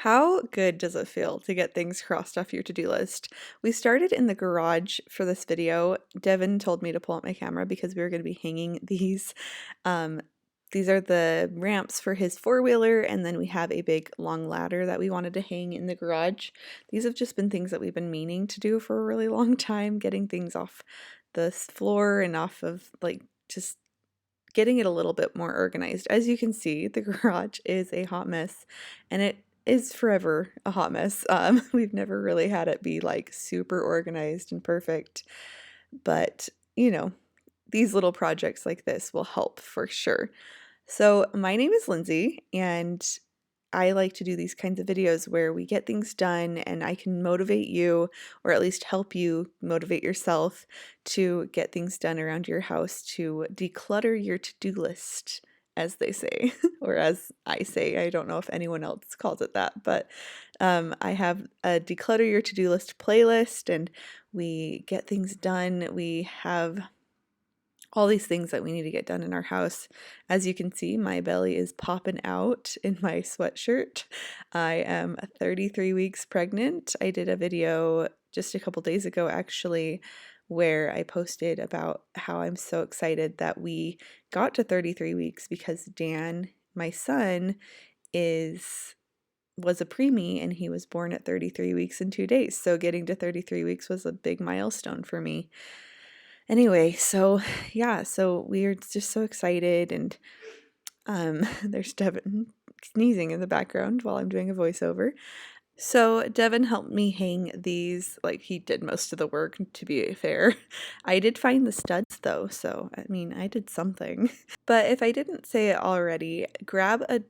How good does it feel to get things crossed off your to-do list? We started in the garage for this video. Devin told me to pull out my camera because we were going to be hanging these. Um, these are the ramps for his four-wheeler, and then we have a big long ladder that we wanted to hang in the garage. These have just been things that we've been meaning to do for a really long time, getting things off the floor and off of just getting it a little bit more organized. As you can see, the garage is a hot mess, and it is forever a hot mess. We've never really had it be like super organized and perfect, but these little projects like this will help for sure. So, my name is Lindsay, and I like to do these kinds of videos where we get things done and I can motivate you, or at least help you motivate yourself to get things done around your house, to declutter your to-do list, as they say, or as I say. I don't know if anyone else calls it that, but I have a declutter your to-do list playlist, and we get things done. We have all these things that we need to get done in our house. As you can see, my belly is popping out in my sweatshirt. I am 33 weeks pregnant. I did a video just a couple days ago, actually, where I posted about how I'm so excited that we got to 33 weeks because Dan, my son, was a preemie and he was born at 33 weeks and 2 days. So getting to 33 weeks was a big milestone for me. Anyway, so yeah, so we're just so excited, and there's Devin sneezing in the background while I'm doing a voiceover. So Devin helped me hang these, like he did most of the work, to be fair. I did find the studs though, so I mean, I did something. But if I didn't say it already, grab a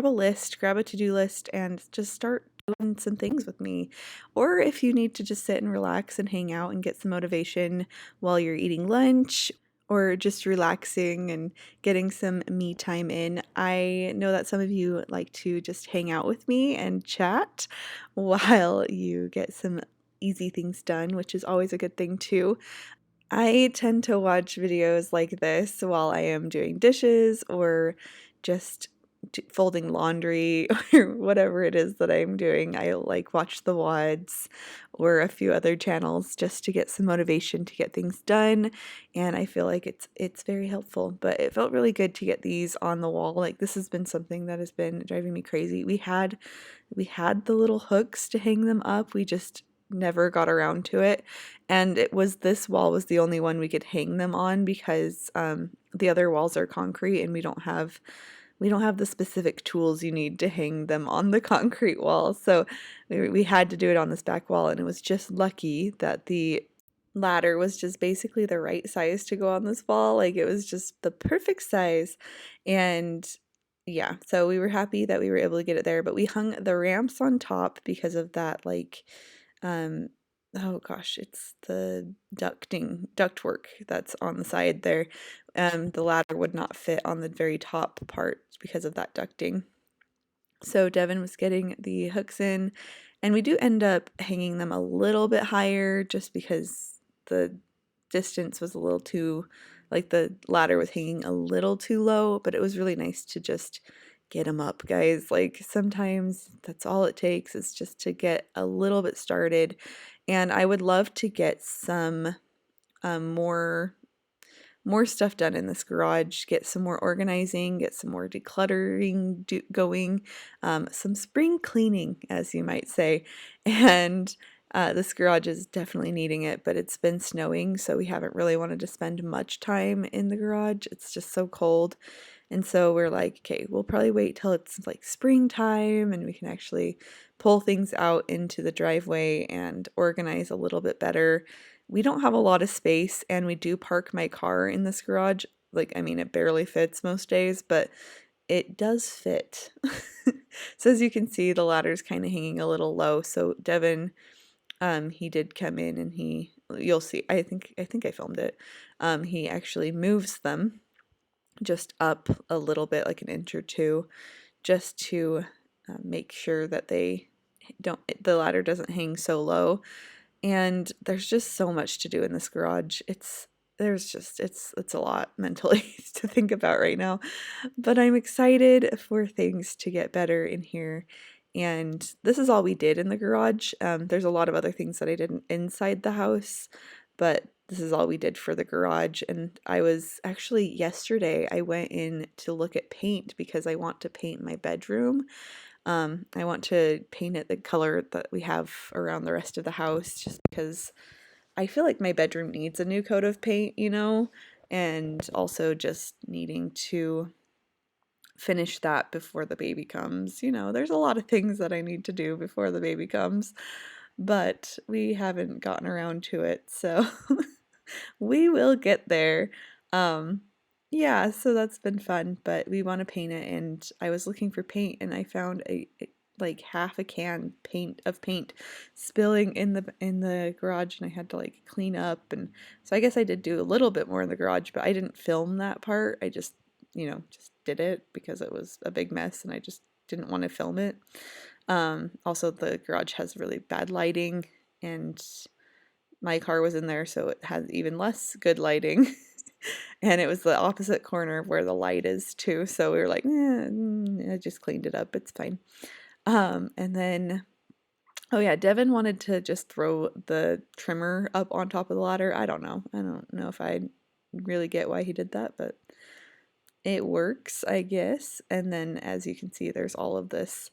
list, grab a to-do list, and just start doing some things with me. Or if you need to just sit and relax and hang out and get some motivation while you're eating lunch, or just relaxing and getting some me time in. I know that some of you like to just hang out with me and chat while you get some easy things done, which is always a good thing too. I tend to watch videos like this while I am doing dishes or just folding laundry or whatever it is that I'm doing. I like watch the WODs or a few other channels just to get some motivation to get things done, and I feel like it's very helpful. But it felt really good to get these on the wall. Like, this has been something that has been driving me crazy. We had the little hooks to hang them up. We just never got around to it, and this wall was the only one we could hang them on because the other walls are concrete, and we don't have the specific tools you need to hang them on the concrete wall. So we had to do it on this back wall, and it was just lucky that the ladder was just basically the right size to go on this wall. Like, it was just the perfect size. And yeah, so we were happy that we were able to get it there, but we hung the ramps on top because of that, um, oh gosh, it's the ductwork that's on the side there. The ladder would not fit on the very top part because of that ducting. So Devin was getting the hooks in, and we do end up hanging them a little bit higher just because the distance was a little too, like, the ladder was hanging a little too low, but it was really nice to just get them up, guys. Like, sometimes that's all it takes, is just to get a little bit started. And I would love to get some more stuff done in this garage, get some more organizing, get some more decluttering going, some spring cleaning, as you might say. And this garage is definitely needing it, but it's been snowing, so we haven't really wanted to spend much time in the garage. It's just so cold. And so we're like, okay, we'll probably wait till it's like springtime and we can actually pull things out into the driveway and organize a little bit better. We don't have a lot of space, and we do park my car in this garage. Like, I mean, it barely fits most days, but it does fit. So as you can see, the ladder's kind of hanging a little low. So Devin, he did come in, and you'll see, I think I filmed it. He actually moves them just up a little bit, like an inch or two, just to make sure that the ladder doesn't hang so low. And there's just so much to do in this garage. It's a lot mentally to think about right now, but I'm excited for things to get better in here. And this is all we did in the garage. There's a lot of other things that I did inside the house, but this is all we did for the garage. And I was actually yesterday, I went in to look at paint because I want to paint my bedroom. I want to paint it the color that we have around the rest of the house, just because I feel like my bedroom needs a new coat of paint, and also just needing to finish that before the baby comes. There's a lot of things that I need to do before the baby comes, but we haven't gotten around to it, so we will get there. Um, yeah, so that's been fun, but we want to paint it, and I was looking for paint, and I found like half a can of paint spilling in the garage, and I had to like clean up. And so I guess I did do a little bit more in the garage, but I didn't film that part. I just did it because it was a big mess and I just didn't want to film it. Also, the garage has really bad lighting, and my car was in there, so it has even less good lighting. And it was the opposite corner of where the light is too, so we were like, I just cleaned it up, it's fine. And then, oh yeah, Devin wanted to just throw the trimmer up on top of the ladder. I don't know if I really get why he did that, but it works, I guess. And then, as you can see, there's all of this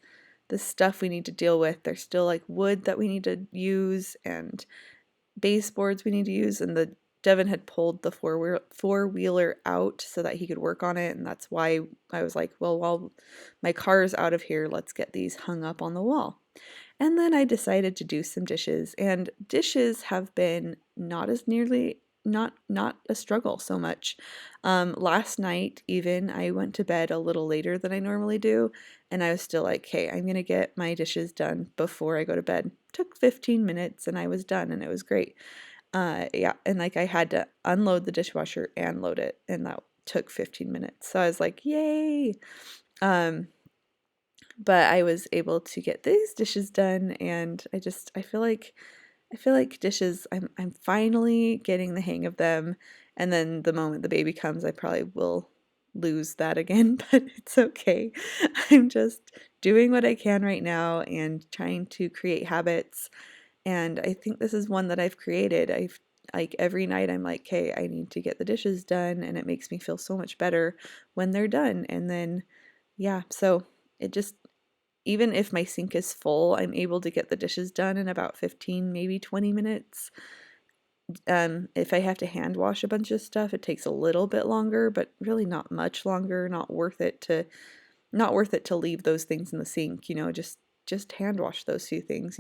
stuff we need to deal with. There's still like wood that we need to use and baseboards we need to use, and the Devin had pulled the four-wheeler out so that he could work on it, and that's why I was like, well, while my car's out of here, let's get these hung up on the wall. And then I decided to do some dishes, and dishes have been not a struggle so much. Last night even, I went to bed a little later than I normally do, and I was still like, hey, I'm gonna get my dishes done before I go to bed. Took 15 minutes and I was done, and it was great. Yeah, and like I had to unload the dishwasher and load it, and that took 15 minutes. So I was like, yay. But I was able to get these dishes done, and I feel like dishes, I'm finally getting the hang of them. And then the moment the baby comes, I probably will lose that again, but it's okay. I'm just doing what I can right now and trying to create habits. And I think this is one that I've created. I've like every night I'm like, okay, I need to get the dishes done, and it makes me feel so much better when they're done. And then, yeah, so it just, even if my sink is full, I'm able to get the dishes done in about 15, maybe 20 minutes. If I have to hand wash a bunch of stuff, it takes a little bit longer, but really not much longer. Not worth it to leave those things in the sink, just hand wash those few things.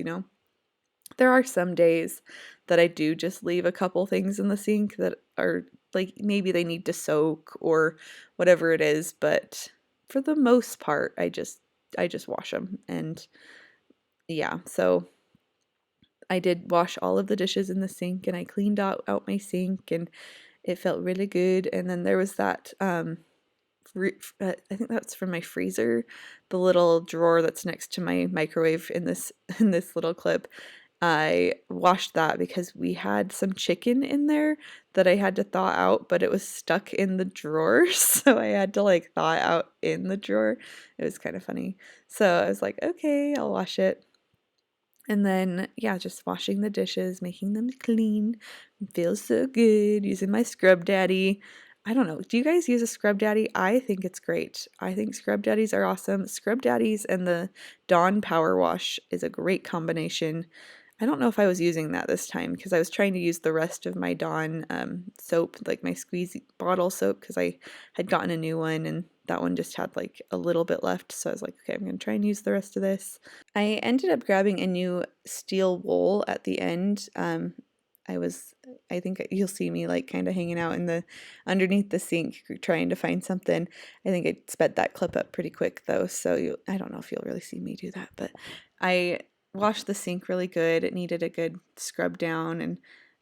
There are some days that I do just leave a couple things in the sink that are like maybe they need to soak or whatever it is, but for the most part, I just wash them. And yeah, so I did wash all of the dishes in the sink, and I cleaned out my sink, and it felt really good. And then there was that I think that's from my freezer, the little drawer that's next to my microwave in this in this little clip. I washed that because we had some chicken in there that I had to thaw out, but it was stuck in the drawer, so I had to like thaw it out in the drawer. It was kind of funny. So I was like, okay, I'll wash it. And then, yeah, just washing the dishes, making them clean. Feels so good using my Scrub Daddy. I don't know. Do you guys use a Scrub Daddy? I think it's great. I think Scrub Daddies are awesome. Scrub Daddies and the Dawn Power Wash is a great combination. I don't know if I was using that this time because I was trying to use the rest of my Dawn soap, like my squeeze bottle soap, because I had gotten a new one and that one just had like a little bit left. So I was like, okay, I'm going to try and use the rest of this. I ended up grabbing a new steel wool at the end. I think you'll see me like kind of hanging out in the underneath the sink trying to find something. I think I sped that clip up pretty quick though, so I don't know if you'll really see me do that, but I washed the sink really good. It needed a good scrub down, and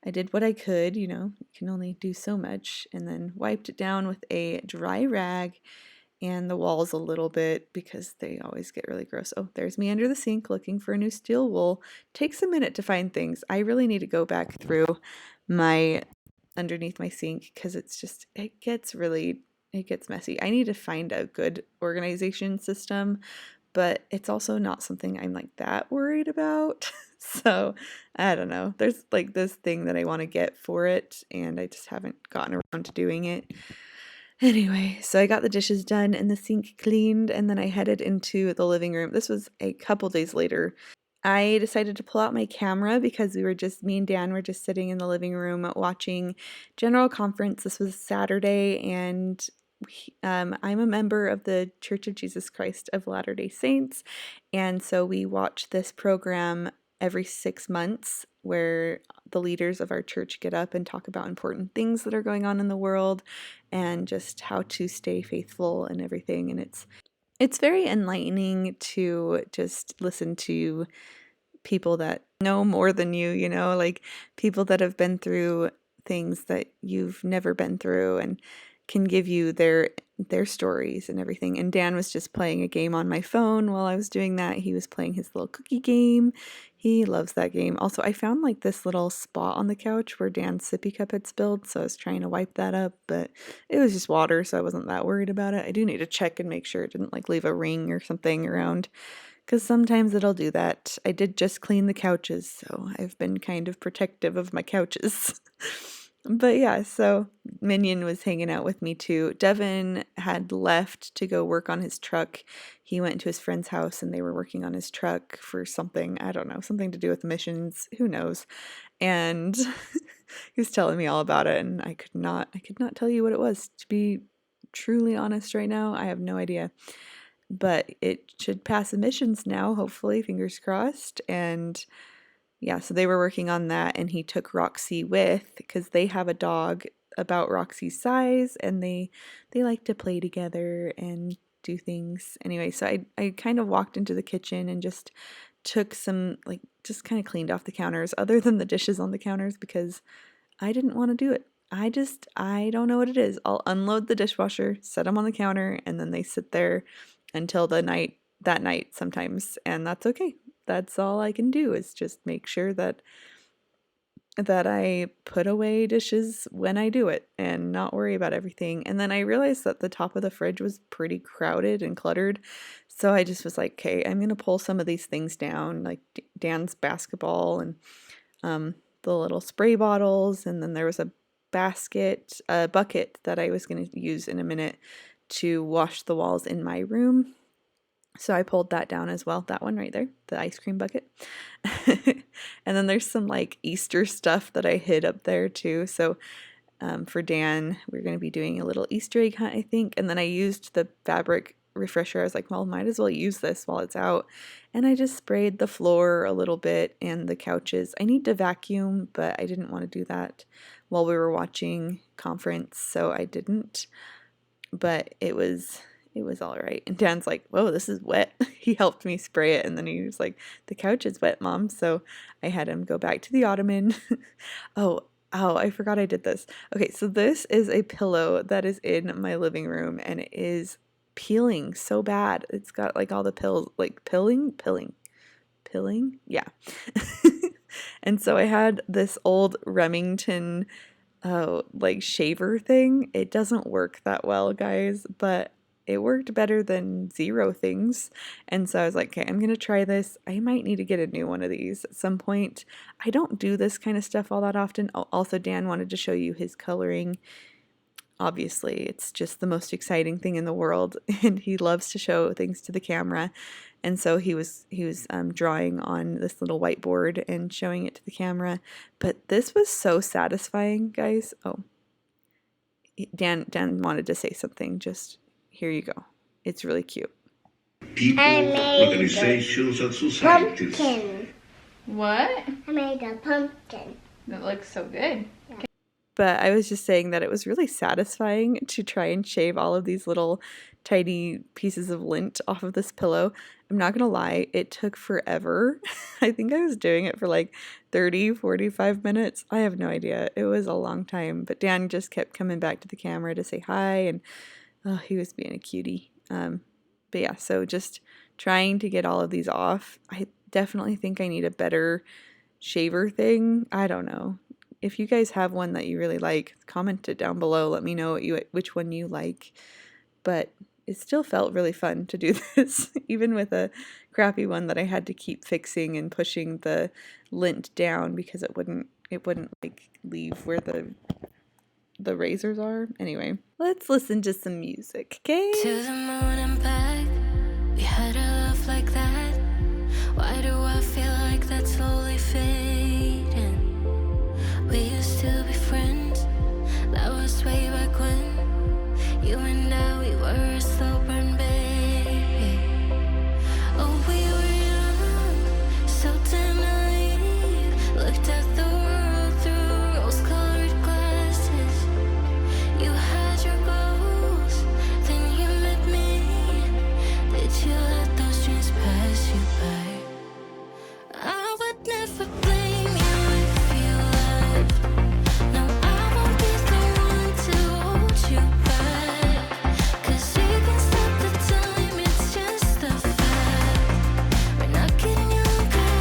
I did what I could, you can only do so much, and then wiped it down with a dry rag and the walls a little bit because they always get really gross. Oh, there's me under the sink looking for a new steel wool. Takes a minute to find things. I really need to go back through my underneath my sink because it gets messy. I need to find a good organization system, but it's also not something I'm like that worried about. So I don't know. There's like this thing that I want to get for it, and I just haven't gotten around to doing it. Anyway, so I got the dishes done and the sink cleaned, and then I headed into the living room. This was a couple days later. I decided to pull out my camera because me and Dan were just sitting in the living room watching General Conference. This was Saturday, and I'm a member of the Church of Jesus Christ of Latter-day Saints, and so we watch this program every 6 months where the leaders of our church get up and talk about important things that are going on in the world and just how to stay faithful and everything. And it's very enlightening to just listen to people that know more than you know, like people that have been through things that you've never been through and can give you their stories and everything. And Dan was just playing a game on my phone while I was doing that. He was playing his little cookie game. He loves that game. Also, I found like this little spot on the couch where Dan's sippy cup had spilled, so I was trying to wipe that up, but it was just water, so I wasn't that worried about it. I do need to check and make sure it didn't like leave a ring or something around, because sometimes it'll do that. I did just clean the couches, so I've been kind of protective of my couches. But yeah, so Minion was hanging out with me too. Devin had left to go work on his truck. He went to his friend's house and they were working on his truck for something, I don't know, something to do with emissions, who knows. And he was telling me all about it, and I could not tell you what it was. To be truly honest right now, I have no idea. But it should pass emissions now, hopefully, fingers crossed. And yeah, so they were working on that, and he took Roxy with, because they have a dog about Roxy's size, and they like to play together and do things. Anyway, so I kind of walked into the kitchen and just took some, like, just kind of cleaned off the counters, other than the dishes on the counters, because I didn't want to do it. I don't know what it is. I'll unload the dishwasher, set them on the counter, and then they sit there until that night sometimes, and that's okay. That's all I can do, is just make sure that I put away dishes when I do it and not worry about everything. And then I realized that the top of the fridge was pretty crowded and cluttered. So I just was like, okay, I'm going to pull some of these things down, like Dan's basketball and the little spray bottles. And then there was a bucket that I was going to use in a minute to wash the walls in my room. So I pulled that down as well, that one right there, the ice cream bucket. And then there's some like Easter stuff that I hid up there too. So for Dan, we're going to be doing a little Easter egg hunt, I think. And then I used the fabric refresher. I was like, well, might as well use this while it's out. And I just sprayed the floor a little bit and the couches. I need to vacuum, but I didn't want to do that while we were watching conference, so I didn't. But it was all right. And Dan's like, whoa, this is wet. He helped me spray it, and then he was like, the couch is wet, Mom. So I had him go back to the ottoman. Oh, I forgot I did this. Okay, so this is a pillow that is in my living room, and it is peeling so bad. It's got like all the pills, like pilling? Yeah. And so I had this old Remington like shaver thing. It doesn't work that well, guys, but it worked better than zero things. And so I was like, okay, I'm going to try this. I might need to get a new one of these at some point. I don't do this kind of stuff all that often. Also, Dan wanted to show you his coloring. Obviously, it's just the most exciting thing in the world, and he loves to show things to the camera. And so he was drawing on this little whiteboard and showing it to the camera. But this was so satisfying, guys. Oh, Dan wanted to say something. Just here you go. It's really cute. People, organizations, and societies. Pumpkin. What? I made a pumpkin. That looks so good. Yeah. But I was just saying that it was really satisfying to try and shave all of these little tiny pieces of lint off of this pillow. I'm not gonna lie, it took forever. I think I was doing it for like 30, 45 minutes. I have no idea. It was a long time. But Dan just kept coming back to the camera to say hi, and oh, he was being a cutie. But yeah, so just trying to get all of these off. I definitely think I need a better shaver thing. I don't know. If you guys have one that you really like, comment it down below. Let me know which one you like. But it still felt really fun to do this, even with a crappy one that I had to keep fixing and pushing the lint down because it wouldn't like leave where the razors are. Anyway, let's listen to some music, okay? To the moon and back, we had a love like that. Why do I feel like that's slowly fading? We used to be friends, that was way back when. You and I, we were a slow burn, baby. Oh, we were young, so damn naive. Looked at the world through rose-colored glasses. You had your goals, then you met me. Did you let those dreams pass you by? I would never blame you if you left. No, I won't be the one to hold you back. 'Cause we can stop the time, it's just a fact. We're not getting younger,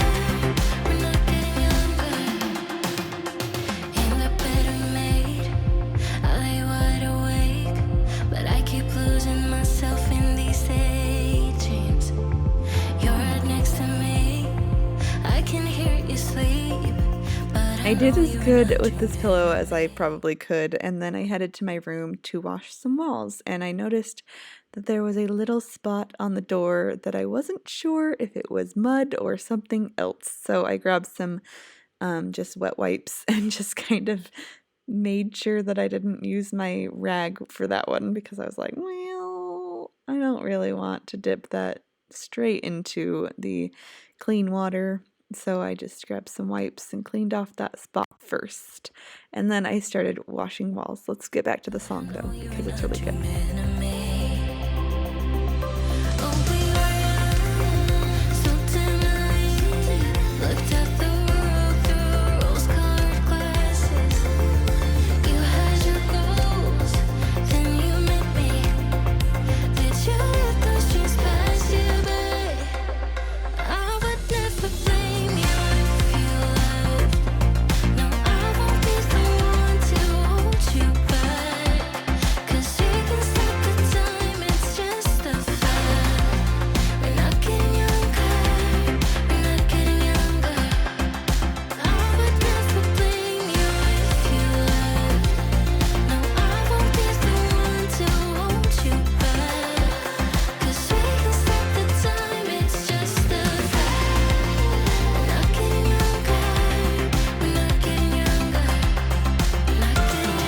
we're not getting younger. In the bed we made, I lay wide awake, but I keep losing myself in these daydreams. You're right next to me, I can hear you sleep, but I did know as you're good not with this dreaming. pillow as I probably could, and then I headed to my room to wash some walls, and I noticed that there was a little spot on the door that I wasn't sure if it was mud or something else. So I grabbed some just wet wipes and just kind of made sure that I didn't use my rag for that one because I was like, well, I don't really want to dip that straight into the clean water. So I just grabbed some wipes and cleaned off that spot first. And then I started washing walls. Let's get back to the song though, because it's really good. Dreaming of me. Oh, we were young, so damn naive. Looked at the world through rose-colored glasses. You had your goals, then you met me. Did you let those dreams pass you by? I would never blame you if you left. No, I won't be the one to hold you back. 'Cause we can stop the time, it's just a fact. We're not getting younger, we're not getting younger. I would never blame you if you left. No, I won't be the one to hold you back. 'Cause we can stop the time, it's just a fact. We're not getting younger, we're not getting younger, we're not getting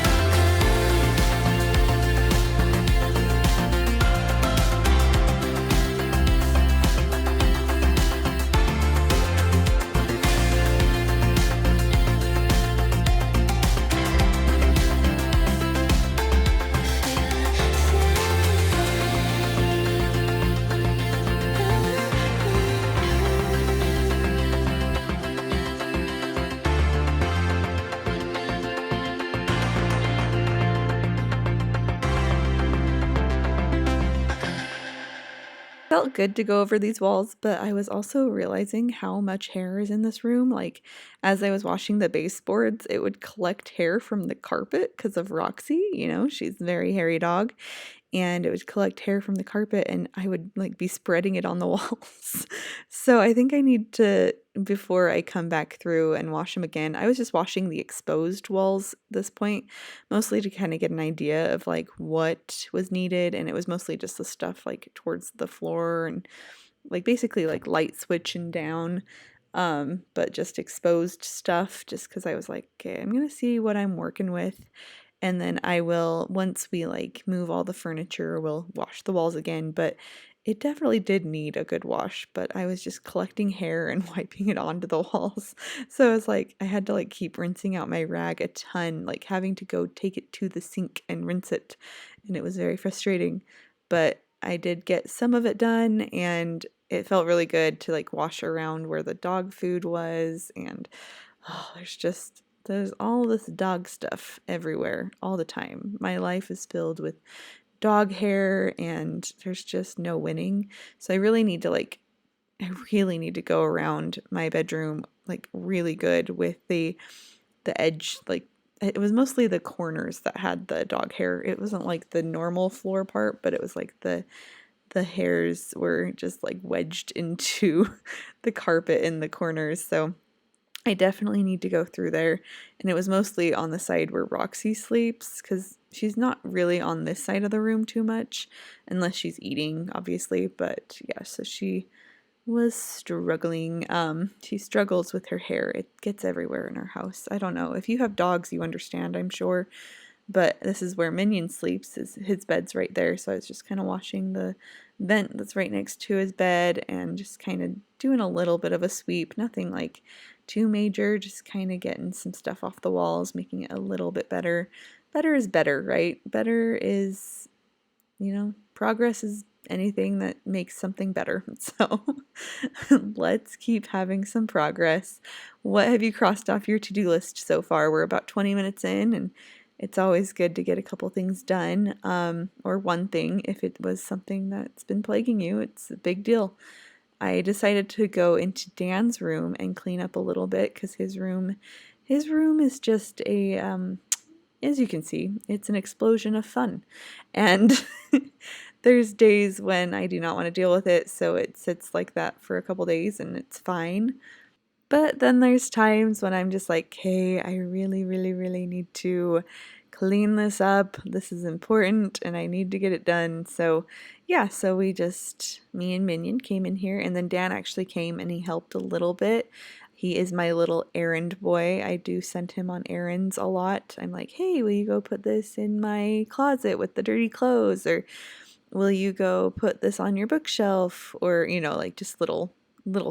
Felt good to go over these walls, but I was also realizing how much hair is in this room. Like, as I was washing the baseboards, it would collect hair from the carpet because of Roxy. You know, she's a very hairy dog, and it would collect hair from the carpet, and I would like be spreading it on the walls. So I think I need to, before I come back through and wash them again, I was just washing the exposed walls at this point, mostly to kind of get an idea of like what was needed, and it was mostly just the stuff like towards the floor and like basically like light switch and down, but just exposed stuff just because I was like, okay, I'm gonna see what I'm working with, and then I will, once we like move all the furniture, we'll wash the walls again. But it definitely did need a good wash, but I was just collecting hair and wiping it onto the walls. So I was like, I had to like keep rinsing out my rag a ton, like having to go take it to the sink and rinse it, and it was very frustrating. But I did get some of it done, and it felt really good to like wash around where the dog food was, and oh, there's all this dog stuff everywhere all the time. My life is filled with dog hair, and there's just no winning. So I really need to go around my bedroom like really good with the edge like it was mostly the corners that had the dog hair. It wasn't like the normal floor part, but it was like the hairs were just like wedged into the carpet in the corners. So I definitely need to go through there. And it was mostly on the side where Roxy sleeps because she's not really on this side of the room too much unless she's eating, obviously. But yeah, so she was struggling. She struggles with her hair. It gets everywhere in our house. I don't know. If you have dogs, you understand, I'm sure. But this is where Minion sleeps. His bed's right there. So I was just kind of washing the vent that's right next to his bed and just kind of doing a little bit of a sweep. Nothing like too major, just kind of getting some stuff off the walls, making it a little bit better. Better is better, right? Better is, progress is anything that makes something better. So let's keep having some progress. What have you crossed off your to-do list so far? We're about 20 minutes in, and it's always good to get a couple things done, or one thing. If it was something that's been plaguing you, it's a big deal. I decided to go into Dan's room and clean up a little bit because his room is just a as you can see, it's an explosion of fun. And there's days when I do not want to deal with it, so it sits like that for a couple days and it's fine. But then there's times when I'm just like, hey, I really, really, really need to clean this up. This is important and I need to get it done. So yeah, so me and Minion came in here, and then Dan actually came and he helped a little bit. He is my little errand boy. I do send him on errands a lot. I'm like, hey, will you go put this in my closet with the dirty clothes? Or will you go put this on your bookshelf? Or, like just little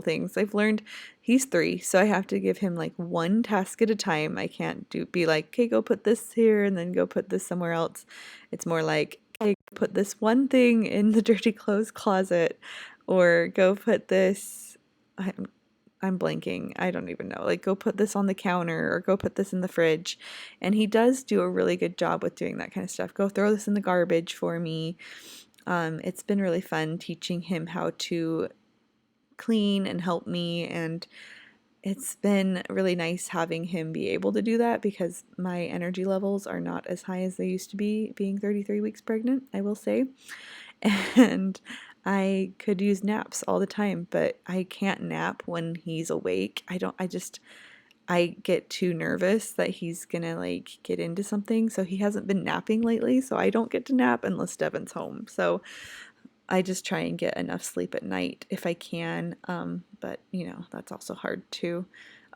things. I've learned he's 3, so I have to give him like one task at a time. I can't be like, okay, go put this here and then go put this somewhere else. It's more like, okay, put this one thing in the dirty clothes closet, or go put this, I'm blanking. I don't even know. Like, go put this on the counter or go put this in the fridge. And he does do a really good job with doing that kind of stuff. Go throw this in the garbage for me. It's been really fun teaching him how to clean and help me, and it's been really nice having him be able to do that because my energy levels are not as high as they used to be being 33 weeks pregnant, I will say. And I could use naps all the time, but I can't nap when he's awake. I get too nervous that he's gonna like get into something. So he hasn't been napping lately, so I don't get to nap unless Devin's home. So I just try and get enough sleep at night if I can, but that's also hard too.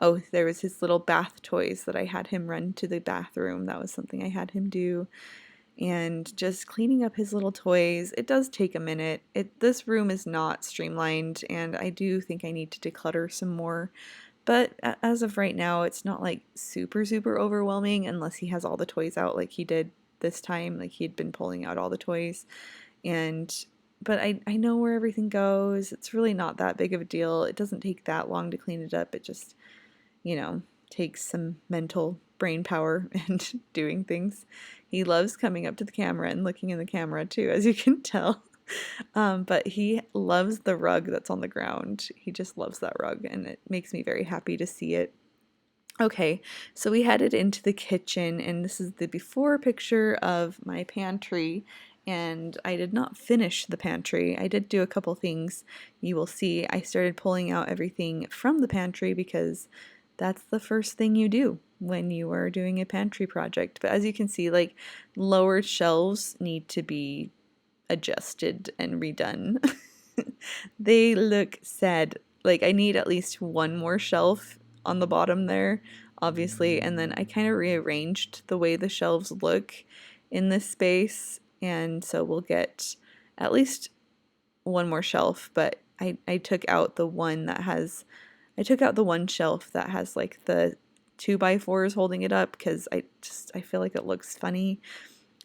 Oh, there was his little bath toys that I had him run to the bathroom. That was something I had him do. And just cleaning up his little toys. It does take a minute. This room is not streamlined, and I do think I need to declutter some more. But as of right now, it's not like super, super overwhelming unless he has all the toys out like he did this time. Like he'd been pulling out all the toys. But I know where everything goes. It's really not that big of a deal. It doesn't take that long to clean it up. It just, takes some mental brain power and doing things. He loves coming up to the camera and looking in the camera too, as you can tell. But he loves the rug that's on the ground. He just loves that rug, and it makes me very happy to see it. Okay, so we headed into the kitchen, and this is the before picture of my pantry, and I did not finish the pantry. I did do a couple things. You will see I started pulling out everything from the pantry because that's the first thing you do when you are doing a pantry project. But as you can see, like, lower shelves need to be adjusted and redone. They look sad. Like, I need at least one more shelf on the bottom there, obviously, and then I kind of rearranged the way the shelves look in this space, and so we'll get at least one more shelf. But I took out the one shelf that has like the 2x4s holding it up because I feel like it looks funny.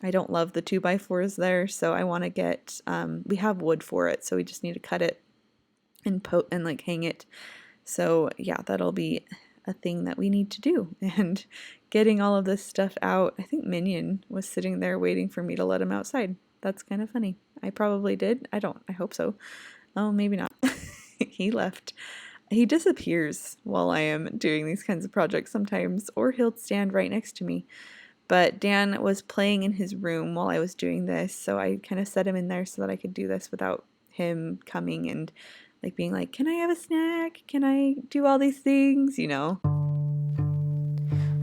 I don't love the 2x4s there, so I want to get we have wood for it, so we just need to cut it and like hang it. So yeah, that'll be a thing that we need to do. And getting all of this stuff out, I think Minion was sitting there waiting for me to let him outside. That's kind of funny. I probably did. I hope so. Oh, maybe not. He left. He disappears while I am doing these kinds of projects sometimes, or he'll stand right next to me. But Dan was playing in his room while I was doing this, so I kind of set him in there so that I could do this without him coming and like being like, "Can I have a snack? Can I do all these things?" You know?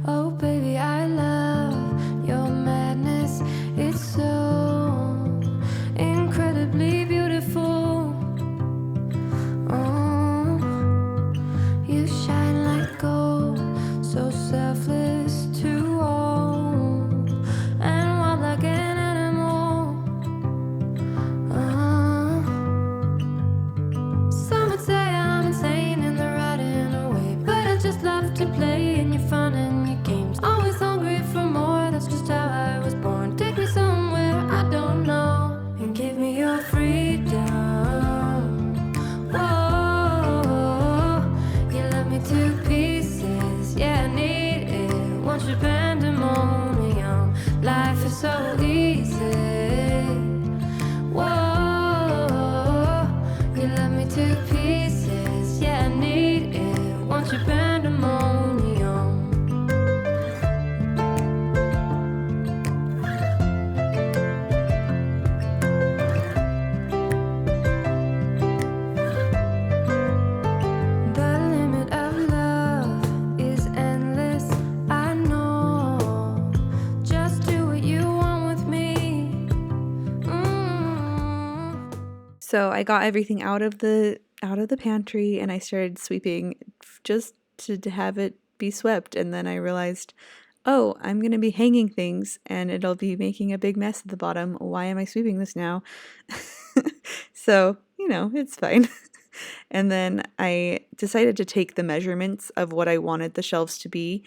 Oh baby, I love your madness. It's so incredibly beautiful. Oh, you shine like gold, so selfless to all, and wild like an animal. Some would say I'm insane in the right in a way, but I just love to play in your fun and your games. Always hungry for more, that's just how I was born. Take me somewhere I don't know, and give me your freedom. Whoa, you love me to pieces, yeah, I need it. Want your pandemonium, life is so easy. Whoa, you love me to pieces, yeah, I need it. Want your pandemonium. The limit of love is endless, I know. Just do what you want with me. So I got everything out of the pantry and I started sweeping just to have it be swept, and then I realized, oh, I'm going to be hanging things and it'll be making a big mess at the bottom. Why am I sweeping this now? So, you know, it's fine. And then I decided to take the measurements of what I wanted the shelves to be.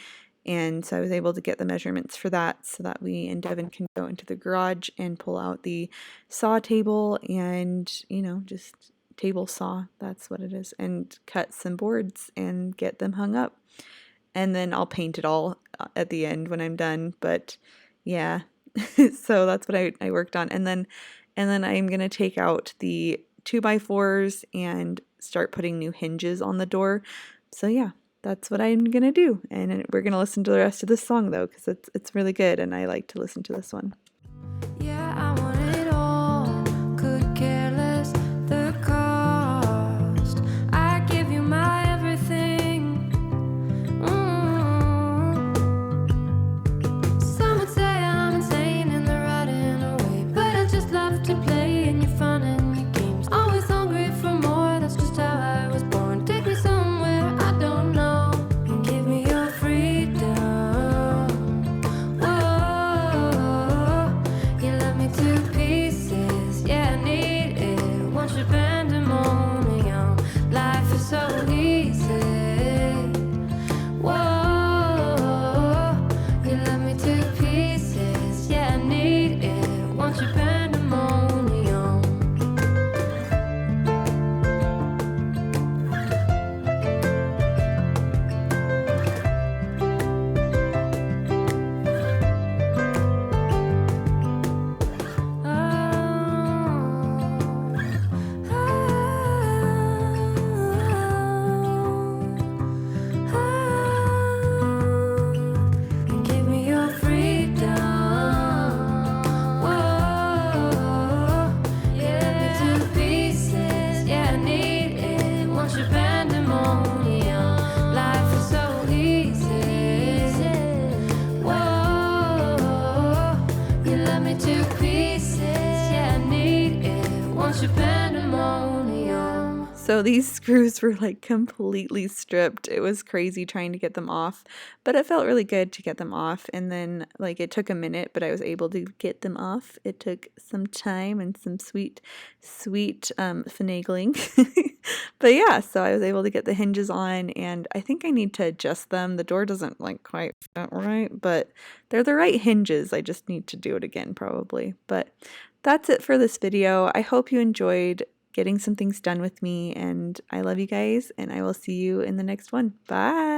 And so I was able to get the measurements for that so that we and Devin can go into the garage and pull out the saw table and, you know, just table saw, that's what it is, and cut some boards and get them hung up. And then I'll paint it all at the end when I'm done. But yeah, so that's what I worked on. And then I'm going to take out the 2x4s and start putting new hinges on the door. So yeah, that's what I'm going to do. And we're going to listen to the rest of this song though, because it's really good and I like to listen to this one. Yeah, I want it all, could care less the cost. I give you my everything. Some would say I'm insane in the right in a way, but I just love to play in your fun and your games. Always hungry for more, that's just how I was born. Take me somewhere I don't know, and give me your freedom. Whoa, you love me to pieces, yeah, I need it. Want your pandemonium, life is so easy. Whoa, you love me to pieces, yeah, I need it. Want your pandemonium. And give me your freedom. Whoa, yeah, to pieces, yeah, I need it. Want your pandemonium, life is so easy. Whoa, you love me to pieces, yeah, I need it. Want your pandemonium. So these screws were like completely stripped. It was crazy trying to get them off, but it felt really good to get them off. And then like it took a minute, but I was able to get them off. It took some time and some sweet finagling. But yeah, so I was able to get the hinges on, and I think I need to adjust them. The door doesn't like quite fit right, but they're the right hinges. I just need to do it again probably. But that's it for this video. I hope you enjoyed getting some things done with me, and I love you guys, and I will see you in the next one. Bye.